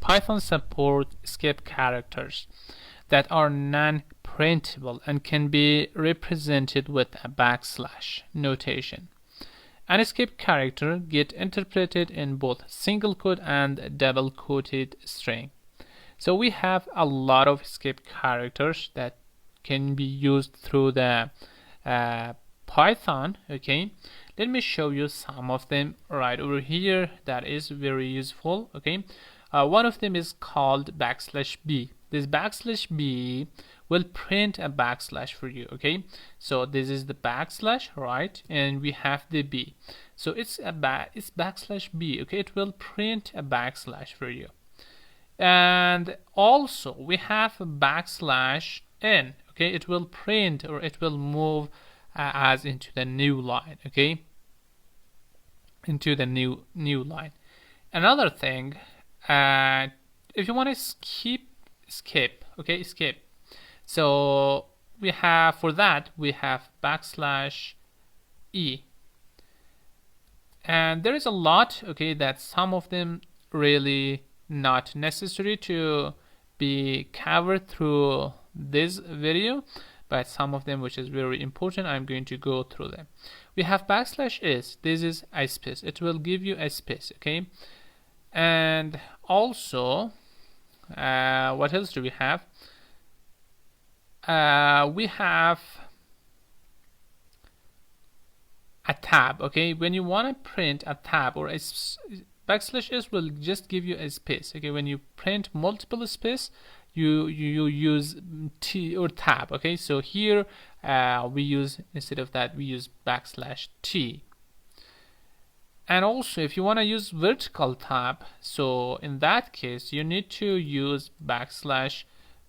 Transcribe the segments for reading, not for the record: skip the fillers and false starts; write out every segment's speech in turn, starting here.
Python supports escape characters that are non-printable and can be represented with a backslash notation. An escape character gets interpreted in both single quote and double quoted string. So we have a lot of escape characters that can be used through the Python. Okay, let me show you some of them right over here. That is very useful. Okay, one of them is called \b. This \b will print a backslash for you. Okay, so this is the backslash, right? And we have the b. So it's \b. Okay, it will print a backslash for you. And also we have a \n. Okay, it will print, or it will move as into the new line. Okay, into the new line. Another thing, if you want to escape. Okay, escape. So we have, for that we have \e, and there is a lot. Okay, that some of them really not necessary to be covered through this video, but some of them which is very important, I'm going to go through them. We have \is. This is a space. It will give you a space. Okay, and also what else do we have? We have a tab. Okay, when you want to print a tab, or a \s will just give you a space. Okay, when you print multiple space, you use T or tab. Okay, so here we use, instead of that, we use \t. And also if you want to use vertical tab, so in that case you need to use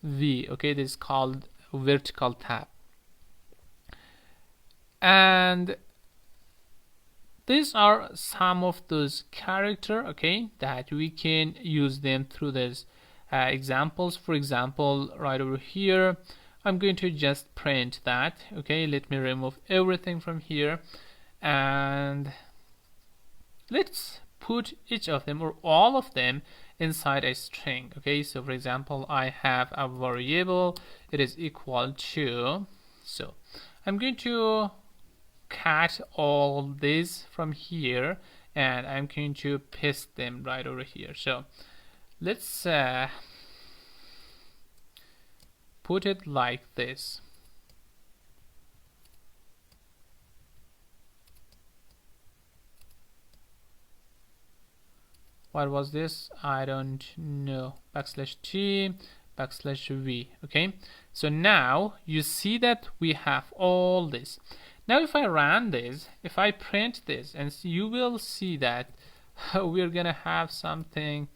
\v. Okay, this is called vertical tab. And these are some of those characters, okay, that we can use them through these examples. For example, right over here, I'm going to just print that. Okay, let me remove everything from here, and let's put each of them, or all of them, inside a string. Okay, so for example, I have a variable, it is equal to, so I'm going to cut all these from here, and I'm going to paste them right over here. So let's put it like this. What was this? I don't know. \t \v. Okay, so now you see that we have all this. Now if I run this, if I print this, and you will see that we're gonna have something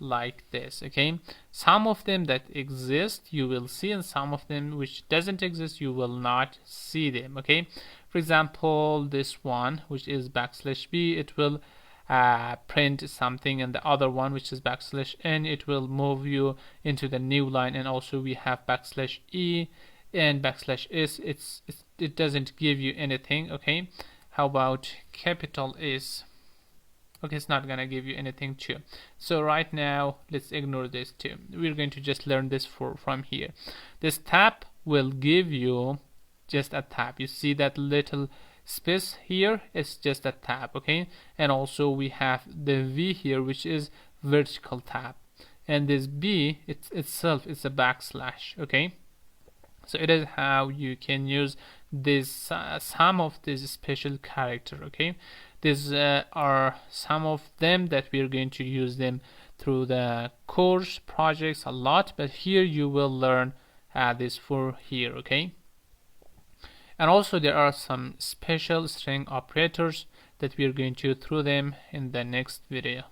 like this. Okay, some of them that exist you will see, and some of them which doesn't exist you will not see them. Okay, for example, this one, which is \b, it will print something, and the other one, which is \n, it will move you into the new line. And also we have \e and \s. It doesn't give you anything. Okay, how about capital S? Okay, it's not gonna give you anything too. So right now let's ignore this too. We're going to just learn this from here. This tab will give you just a tab. You see that little space here, it's just a tab. Okay, and also we have the V here, which is vertical tab, and this B itself is a \. Okay, so it is how you can use this some of these special character. Okay, these are some of them that we are going to use them through the course projects a lot, but here you will learn this for here. Okay, and also there are some special string operators that we are going to through them in the next video.